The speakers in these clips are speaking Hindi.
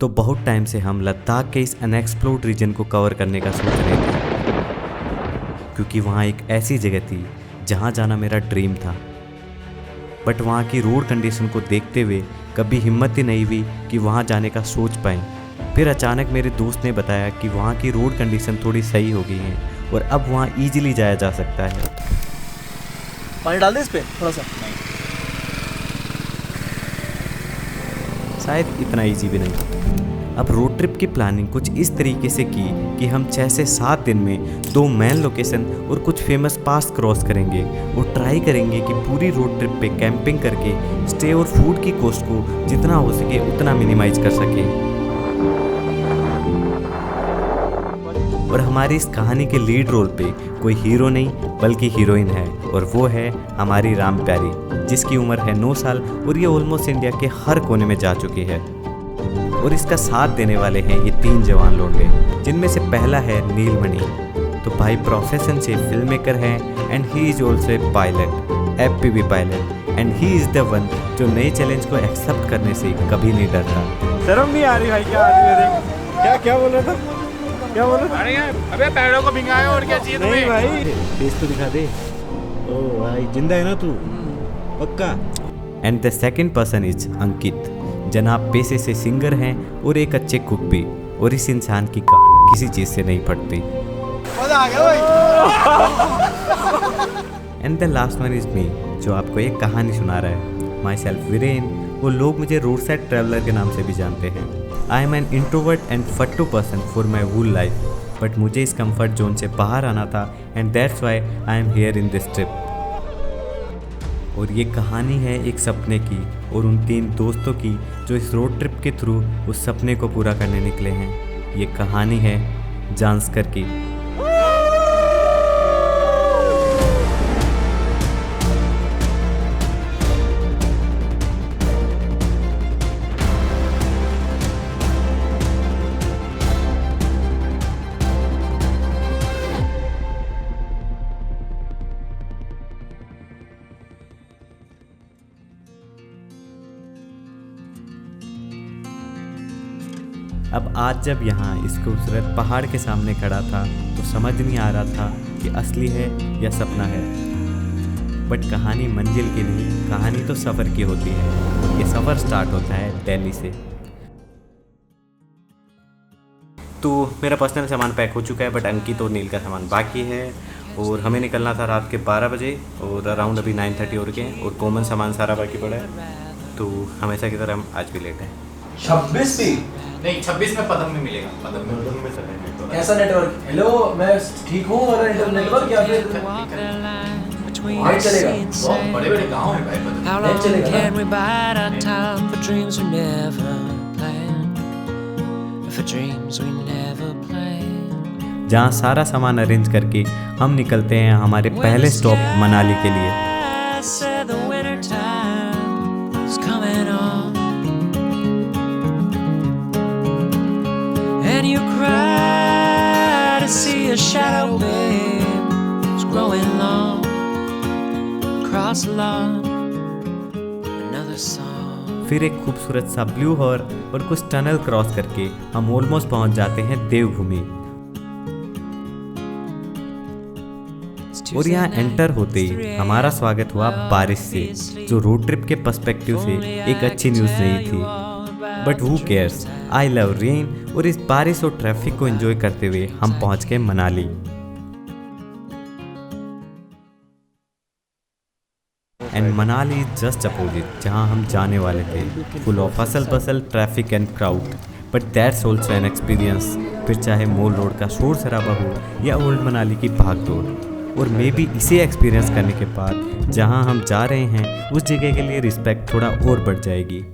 तो बहुत टाइम से हम लद्दाख के इस अनएक्सप्लोर्ड रीजन को कवर करने का सोच रहे थे, क्योंकि वहाँ एक ऐसी जगह थी जहाँ जाना मेरा ड्रीम था। बट वहाँ की रोड कंडीशन को देखते हुए कभी हिम्मत ही नहीं हुई कि वहाँ जाने का सोच पाएँ। फिर अचानक मेरे दोस्त ने बताया कि वहाँ की रोड कंडीशन थोड़ी सही हो गई है और अब वहाँ ईजिली जाया जा सकता है। पानी डाल दे इस पे थोड़ा सा। शायद इतना इजी भी नहीं। अब रोड ट्रिप की प्लानिंग कुछ इस तरीके से की कि हम 6 से 7 दिन में 2 मेन लोकेशन और कुछ फेमस पास क्रॉस करेंगे और ट्राई करेंगे कि पूरी रोड ट्रिप पे कैंपिंग करके स्टे और फूड की कॉस्ट को जितना हो सके उतना मिनिमाइज कर सके। और हमारी इस कहानी के लीड रोल पे कोई हीरो नहीं बल्कि हीरोइन है, और वो है हमारी राम प्यारी, जिसकी उम्र है 9 साल और ये ऑलमोस्ट इंडिया के हर कोने में जा चुकी है। और इसका साथ देने वाले हैं ये 3 जवान लौंडे, जिनमें से पहला है नीलमणि। तो भाई प्रोफेशन से फिल्म मेकर है and he is also a pilot, FPV pilot, and he is the one जो नए चैलेंज को एक्सेप्ट करने से कभी नहीं डरता। शर्म नहीं आ रही भाई? क्या आदमी है, देख क्या बोल रहा था, क्या बोल रहा था? अरे यार, अबे पैरों को भिंगाया और क्या चाहिए तुम्हें? नहीं भाई, फेस तो दिखा दे। ओ भाई जिंदा है ना तू? पक्का। And the second person is Ankit. जनाब पेशे से सिंगर हैं और एक अच्छे कुक भी, और इस इंसान की कहानी किसी चीज़ से नहीं फटती। मजा आ गया भाई। And the last one is me, जो आपको एक कहानी सुना रहा है। माई सेल्फ वीरेन, वो लोग मुझे रोड साइड ट्रैवलर के नाम से भी जानते हैं। I am an introvert and फट्टू person for my whole life, but मुझे इस कंफर्ट जोन से बाहर आना था and that's why I am here in this trip. और ये कहानी है एक सपने की और उन 3 दोस्तों की जो इस रोड ट्रिप के थ्रू उस सपने को पूरा करने निकले हैं। ये कहानी है जांस्कर की। अब आज जब यहाँ इस खूबसूरत पहाड़ के सामने खड़ा था तो समझ नहीं आ रहा था कि असली है या सपना है। बट कहानी मंजिल की नहीं, कहानी तो सफ़र की होती है, और ये सफ़र स्टार्ट होता है दिल्ली से। तो मेरा पर्सनल सामान पैक हो चुका है, बट अंकित और नील का सामान बाकी है, और हमें निकलना था रात के 12 बजे और अराउंड अभी 9:30 हो गए, और कॉमन सामान सारा बाकी पड़ा है। तो हमेशा की तरह हम आज भी लेट हैं। 26 भी नहीं, 26 में पदम में मिलेगा। पदम में कैसा नेटवर्क? हेलो, मैं ठीक हूँ और नेटवर्क क्या फिर नेट चलेगा? बहुत बड़े-बड़े गांव हैं भाई पदम। How नेट long चलेगा ना? can we bide our time for dreams we never planned? For dreams we never planned. जहाँ सारा सामान अरेंज करके हम निकलते हैं हमारे पहले स्टॉप मनाली के लिए। I said the winter time is coming on, and you cry to see a shadow, babe, it's growing long across the lawn. Another song. फिर एक खूबसूरत सा ब्लू हॉर्न और कुछ टनल क्रॉस करके हम ऑलमोस्ट पहुंच जाते हैं देवभूमि। और यहाँ एंटर होते ही हमारा स्वागत हुआ बारिश से, जो रोड ट्रिप के पर्सपेक्टिव से एक अच्छी न्यूज़ नहीं थी। But who cares, I love rain. और इस बारिश और ट्रैफिक को एंजॉय करते हुए हम पहुंच गए Manali. And Manali just opposite जहां हम जाने वाले थे, full of hustle bustle, traffic and crowd, but that's also an experience. फिर चाहे मॉल रोड का शोर शराबा हो या ओल्ड मनाली की भागदौड़, और मे बी इसे एक्सपीरियंस करने के बाद जहां हम जा रहे हैं उस जगह के लिए रिस्पेक्ट थोड़ा और बढ़ जाएगी।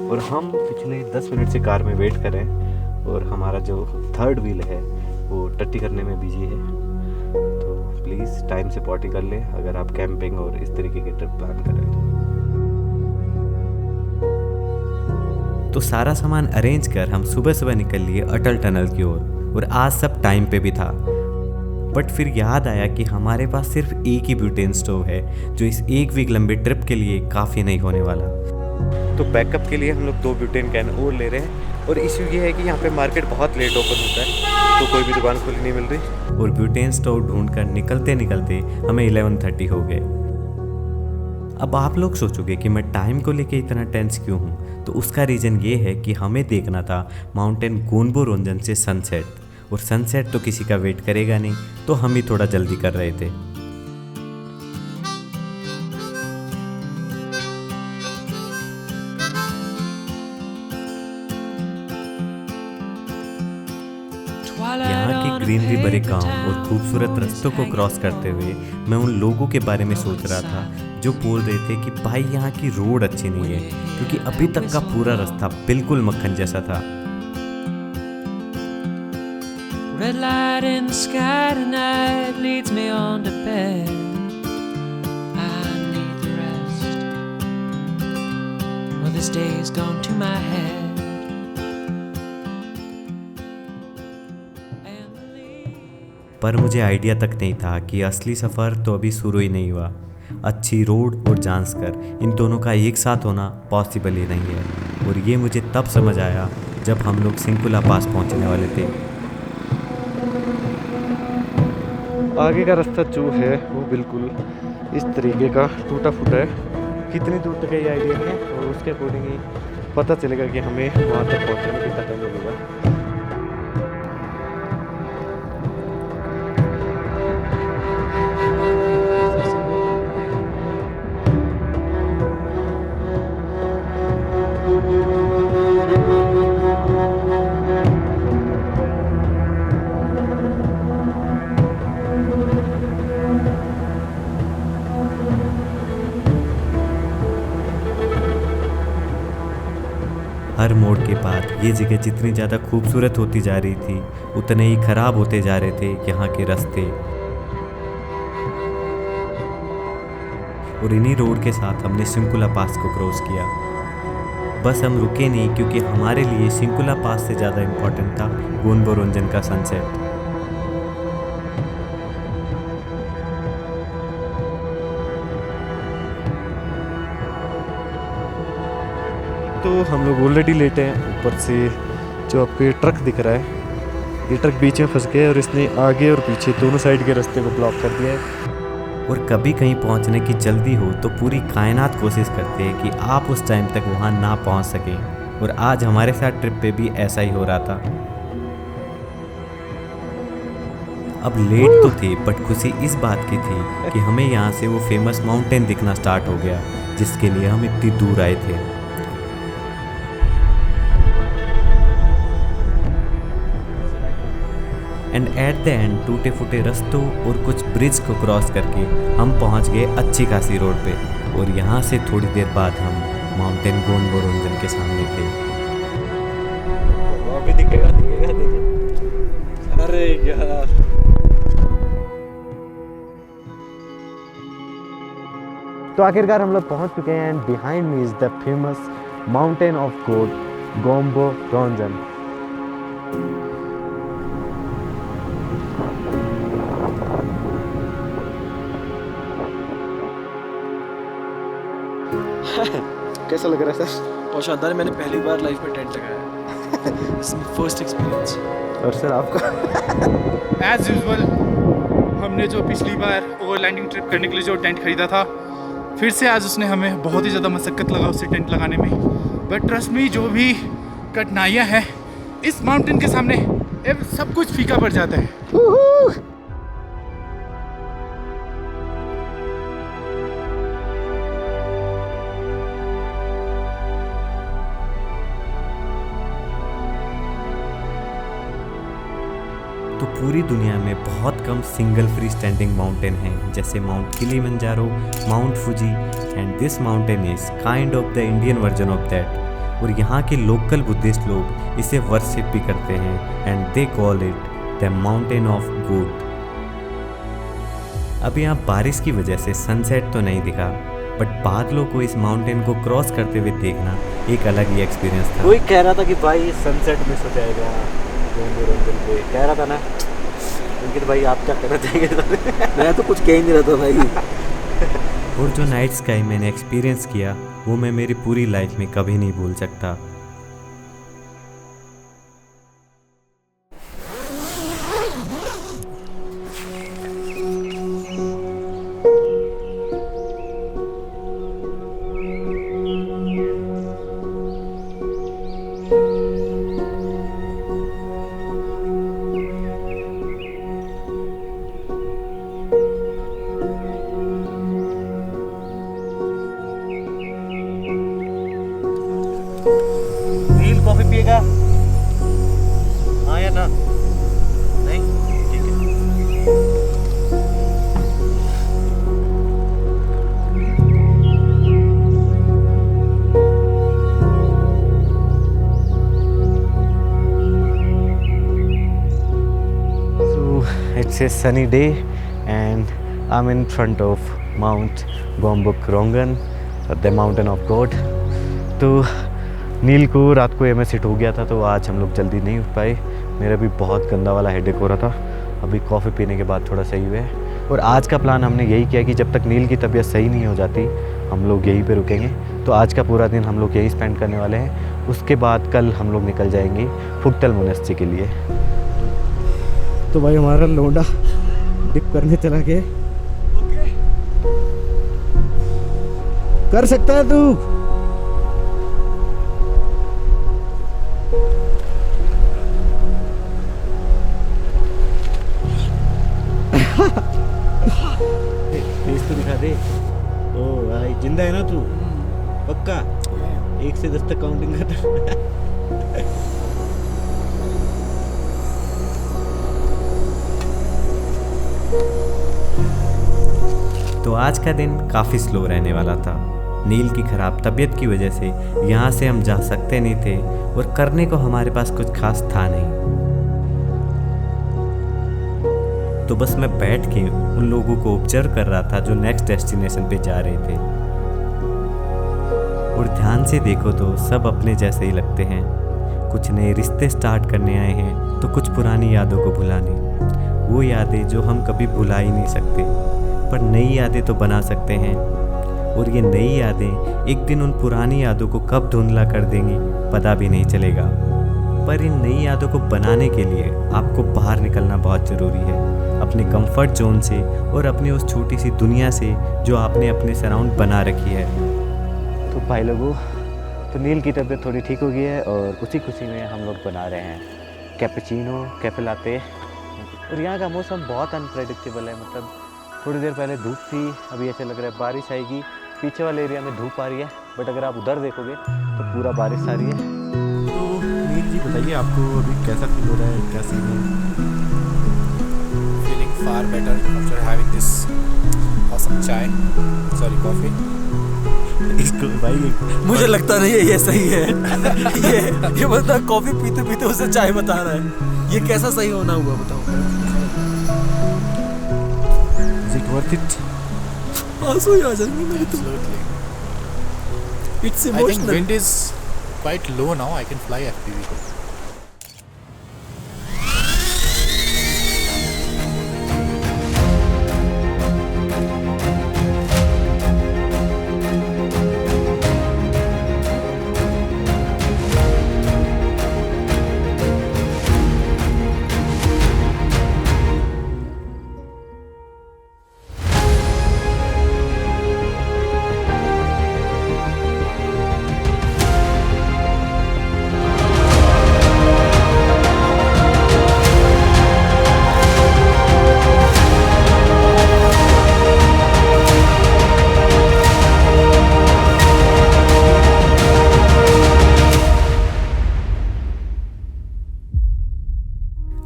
और हम पिछले 10 मिनट से कार में वेट करें, और हमारा जो थर्ड व्हील है वो पार्टी करने में बिजी है, तो प्लीज़ टाइम से पार्टी कर ले अगर आप कैंपिंग और इस तरीके की ट्रिप प्लान करें तो सारा सामान अरेंज कर हम सुबह सुबह निकल लिए अटल टनल की ओर और आज सब टाइम पे भी था। बट फिर याद आया कि हमारे पास सिर्फ एक ही ब्यूटेन स्टोव है जो इस 1 वीक लंबे ट्रिप के लिए काफ़ी नहीं होने वाला। तो बैकअप के लिए हम लोग 2 ब्यूटेन कैन और ले रहे हैं। और इशू ये है कि यहाँ पे मार्केट बहुत लेट ओपन होता है, तो कोई भी दुकान खुली नहीं मिल रही। और ब्यूटेन स्टोव ढूंढकर निकलते निकलते हमें 11:30 हो गए। अब आप लोग सोचोगे कि मैं टाइम को लेके इतना टेंस क्यों हूँ, तो उसका रीज़न ये है कि हमें देखना था माउंटेन गोनबो रोंजन से सनसेट, और सनसेट तो किसी का वेट करेगा नहीं, तो हम भी थोड़ा जल्दी कर रहे थे। यहाँ के ग्रीनरी भरे गांव और खूबसूरत रास्तों को क्रॉस करते हुए मैं उन लोगों के बारे में सोच रहा था जो बोल रहे थे कि भाई यहाँ की रोड अच्छी नहीं है, क्योंकि अभी तक का पूरा रास्ता बिल्कुल मक्खन जैसा था। Red light in the sky tonight leads me on to bed. I need the rest. Well, this day's gone to my head. पर मुझे आइडिया तक नहीं था कि असली सफ़र तो अभी शुरू ही नहीं हुआ। अच्छी रोड और जानसकर इन दोनों का एक साथ होना पॉसिबल ही नहीं है, और ये मुझे तब समझ आया जब हम लोग सिंकुला पास पहुंचने वाले थे। आगे का रास्ता जो है वो बिल्कुल इस तरीके का टूटा फूटा है। कितनी दूर तक ये आइडिया है और उसके अकॉर्डिंग ही पता चलेगा कि हमें वहाँ तक पहुँचने में कितना टाइम लगेगा। हर मोड़ के बाद ये जगह जितनी ज़्यादा खूबसूरत होती जा रही थी, उतने ही ख़राब होते जा रहे थे यहाँ के रास्ते। और इन्हीं रोड के साथ हमने सिंकुला पास को क्रॉस किया। बस हम रुके नहीं, क्योंकि हमारे लिए सिंकुला पास से ज़्यादा इम्पोर्टेंट था गोनबो रोंजन का सनसेट। तो हम लोग ऑलरेडी लेट हैं। ऊपर से जो आपको ट्रक दिख रहा है, ये ट्रक बीच में फंस गया है और इसने आगे और पीछे दोनों साइड के रास्ते को ब्लॉक कर दिया है। और कभी कहीं पहुंचने की जल्दी हो तो पूरी कायनात कोशिश करते हैं कि आप उस टाइम तक वहां ना पहुंच सकें, और आज हमारे साथ ट्रिप पे भी ऐसा ही हो रहा था। अब लेट तो थे, बट खुशी इस बात की थी कि हमें यहाँ से वो फेमस माउंटेन दिखना स्टार्ट हो गया जिसके लिए हम इतनी दूर आए थे। एंड एट द एंड टूटे फूटे रास्तों और कुछ ब्रिज को क्रॉस करके हम पहुंच गए अच्छी खासी रोड पे, और यहाँ से थोड़ी देर बाद हम माउंटेन गोनबो रोंजन के सामने थे। अभी दिखेगा दिखेगा। अरे यार, तो आखिरकार हम लोग पहुंच चुके हैं and behind me is the famous mountain of god Gonbo Rangjon. कैसा लग रहा है सर? बहुत शानदार है। मैंने पहली बार लाइफ में टेंट लगाया है। First experience. और सर आपका? एज यूजुअल हमने जो पिछली बार ओवरलैंडिंग ट्रिप करने के लिए जो टेंट खरीदा था, फिर से आज उसने हमें बहुत ही ज़्यादा मशक्क़त लगा उससे टेंट लगाने में। बट ट्रस्ट मी, जो भी कठिनाइयाँ हैं इस माउंटेन के सामने सब कुछ फीका पड़ जाता है। तो पूरी दुनिया में बहुत कम सिंगल फ्री स्टैंडिंग माउंटेन हैं, जैसे mount Kilimanjaro, Mount Fuji, and this mountain is kind of the Indian version of that. और यहाँ के लोकल बुद्धिस्ट लोग इसे वर्शिप भी करते हैं, and they call it the mountain of goat. अब यहाँ बारिश की वजह से सनसेट तो नहीं दिखा, बट बादलों को इस माउंटेन को क्रॉस करते हुए देखना एक अलग ही एक्सपीरियंस था। कोई कह रहा था कि भाई सनसेट मिस हो जाएगा रंगन पे, कह रहा था ना। लेकिन भाई आप क्या कर रहे थे? मैं तो कुछ कह ही नहीं रहा था भाई। और जो नाइट स्काई मैंने एक्सपीरियंस किया वो मैं मेरी पूरी लाइफ में कभी नहीं भूल सकता। नील कॉफी पिएगा? हाँ या ना? नहीं? ठीक है। So it's a sunny day and I'm in front of Mount Gombuk Rongan, the mountain of God. तो नील को रात को एमएस हिट हो गया था, तो आज हम लोग जल्दी नहीं उठ पाए। मेरा भी बहुत गंदा वाला हेडेक हो रहा था। अभी कॉफ़ी पीने के बाद थोड़ा सही हुआ है। और आज का प्लान हमने यही किया कि जब तक नील की तबीयत सही नहीं हो जाती हम लोग यहीं पे रुकेंगे। तो आज का पूरा दिन हम लोग यही स्पेंड करने वाले हैं। उसके बाद कल हम लोग निकल जाएंगे फुक्तल मोनेस्ट्री के लिए। तो भाई हमारा लोंडा डिप करने चला गया। कर सकता है तू? फेस तो दिखा दे। ओ भाई जिंदा है ना तू? पक्का 1 से 10 तक काउंटिंग करता। तो आज का दिन काफ़ी स्लो रहने वाला था। नील की ख़राब तबीयत की वजह से यहाँ से हम जा सकते नहीं थे और करने को हमारे पास कुछ खास था नहीं। तो बस मैं बैठ के उन लोगों को ऑब्जर्व कर रहा था जो नेक्स्ट डेस्टिनेशन पे जा रहे थे। और ध्यान से देखो तो सब अपने जैसे ही लगते हैं। कुछ नए रिश्ते स्टार्ट करने आए हैं, तो कुछ पुरानी यादों को भुलाने। वो यादें जो हम कभी भुला ही नहीं सकते, पर नई यादें तो बना सकते हैं। और ये नई यादें एक दिन उन पुरानी यादों को कब धुंधला कर देंगी पता भी नहीं चलेगा। पर इन नई यादों को बनाने के लिए आपको बाहर निकलना बहुत ज़रूरी है, अपने कंफर्ट जोन से और अपनी उस छोटी सी दुनिया से जो आपने अपने सराउंड बना रखी है। तो भाई लोगों, तो नील की तबीयत थोड़ी ठीक हो गई है और उसी खुशी में हम लोग बना रहे हैं कैपेचिनो, कैफे लाते। और यहाँ का मौसम बहुत अनप्रेडिक्टेबल है। मतलब थोड़ी देर पहले धूप थी, अभी ऐसे लग रहा है बारिश आएगी। पीछे वाले एरिया में धूप आ रही है, बट अगर आप उधर देखोगे तो पूरा बारिश आ रही है। तो नील जी बताइए, आपको अभी कैसा फील हो रहा है, क्या सीन है? Feeling far better after having this awesome chai, sorry coffee. इसको भाई मुझे लगता नहीं है ये सही है। ये बंदा कॉफी पीते पीते उसे चाय बता रहा है। ये कैसा सही होना हुआ बताओ? Is it worth it? आंसू ही आ जाएंगे मेरे तो। Absolutely. It's I think emotional. wind is quite low now. I can fly FPV.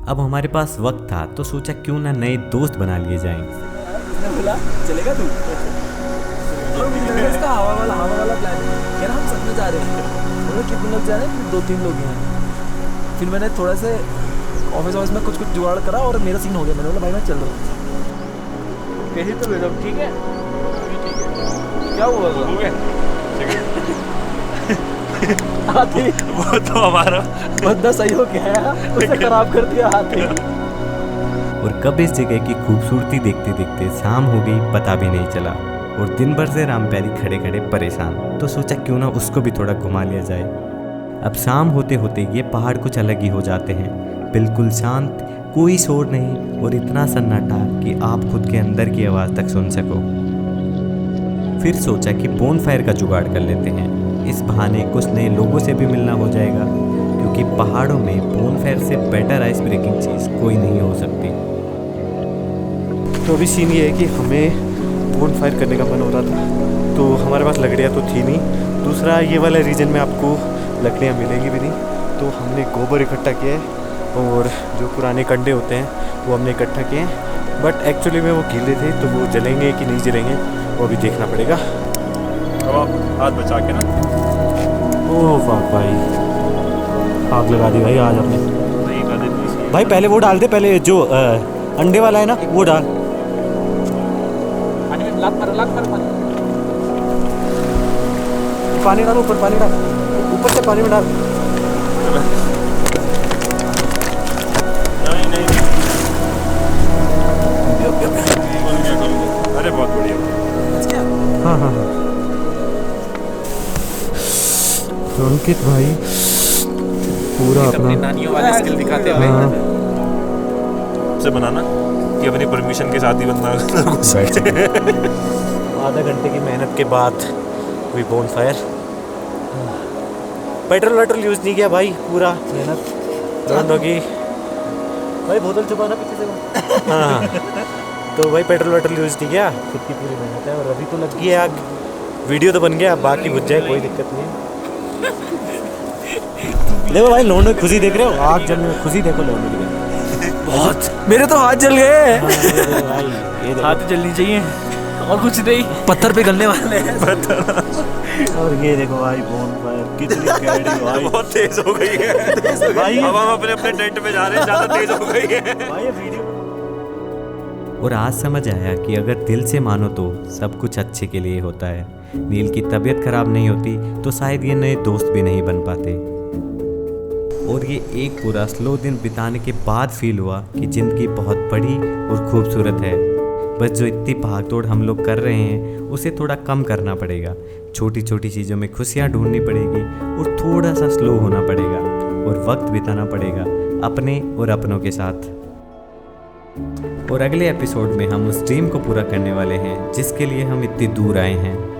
अब हमारे पास वक्त था तो सोचा क्यों ना नए दोस्त बना लिए जाएं। बोला चलेगा तू? और इसका हवा वाला प्लान है। यार हम सब में जा रहे हैं। बोले कितने लोग जा रहे हैं? 2-3 लोग हैं। फिर मैंने थोड़ा से ऑफिस में कुछ जुगाड़ करा और मेरा सीन हो गया। मैंने बोला भाई मैं चल रहा हूँ। कैसे तो ले जाओ, ठीक है? क्या हुआ था? हाथी वो तो हमारा बंदा सही हो गया, उसे खराब कर दिया हाथी। और कब इस जगह की खूबसूरती देखते देखते शाम हो गई पता भी नहीं चला। और दिन भर से राम प्यारी खड़े खड़े परेशान, तो सोचा क्यों ना उसको भी थोड़ा घुमा लिया जाए। अब शाम होते होते ये पहाड़ कुछ अलग ही हो जाते हैं, बिल्कुल शांत, कोई शोर नहीं और इतना सन्नाटा कि आप खुद के अंदर की आवाज़ तक सुन सको। फिर सोचा कि बोनफायर का जुगाड़ कर लेते हैं, इस बहाने कुछ नए लोगों से भी मिलना हो जाएगा, क्योंकि पहाड़ों में बोनफायर से बेटर आइस ब्रेकिंग चीज़ कोई नहीं हो सकती। तो अभी सीन ये है कि हमें बोन फायर करने का मन हो रहा था, तो हमारे पास लकड़ियाँ तो थी नहीं। दूसरा, ये वाला रीजन में आपको लकड़ियाँ मिलेंगी भी नहीं, तो हमने गोबर इकट्ठा किया है और जो पुराने कंडे होते हैं वो हमने इकट्ठा किए हैं। बट एक्चुअली में वो गीले थे, तो वो जलेंगे कि नहीं जलेंगे वो भी देखना पड़ेगा। अब आप हाथ बचा के ना। ओह वाह भाई, आग लगा दी भाई आज आपने। नहीं कर देती। भाई पहले वो डाल दे, पहले जो अंडे वाला है ना वो डाल। पानी डाल, ऊपर पानी डाल, ऊपर से पानी में डाल। नहीं अरे बहुत बढ़िया। हाँ हाँ हाँ। तो अंकित भाई पूरा अपनी अपना नानियों वाले स्किल दिखाते हुए हाँ, से बनाना कि अपनी परमिशन के साथ ही बंदा आधा घंटे की मेहनत के बाद हुई बोन फायर। पेट्रोल वेट्रोल यूज़ नहीं किया भाई, पूरा मेहनत राउंड होगी भाई। बोतल छुपाना पीछे से। हाँ तो भाई पेट्रोल वेट्रोल यूज़ नहीं किया, खुद की पूरी मेहनत है और अभी तो लग गई है आग। वीडियो तो बन गया, बाकी बुझ जाए कोई दिक्कत नहीं। देखो भाई लोन में खुशी देख रहे हो, आग जलने में खुशी देखो लोन में। बहुत मेरे तो हाथ जल गए। भाई ये देखो। हाथ जलनी चाहिए और कुछ नहीं, पत्थर पे गलने वाले हैं। और ये देखो भाई बोन फायर कितनी कैडी भाई, बहुत तेज हो गई है भाई अब हम अपने अपने टेंट में जा रहे हैं, ज्यादा तेज हो गई है। भाई ये वीडियो। और आज समझ आया कि अगर दिल से मानो तो सब कुछ अच्छे के लिए होता है। नील की तबीयत खराब नहीं होती तो शायद ये नए दोस्त भी नहीं बन पाते। और ये एक पूरा स्लो दिन बिताने के बाद फील हुआ कि ज़िंदगी बहुत बड़ी और खूबसूरत है। बस जो इतनी भागदौड़ हम लोग कर रहे हैं उसे थोड़ा कम करना पड़ेगा। छोटी छोटी चीज़ों में खुशियाँ ढूंढनी पड़ेगी और थोड़ा सा स्लो होना पड़ेगा और वक्त बिताना पड़ेगा अपने और अपनों के साथ। और अगले एपिसोड में हम उस ड्रीम को पूरा करने वाले हैं जिसके लिए हम इतनी दूर आए हैं।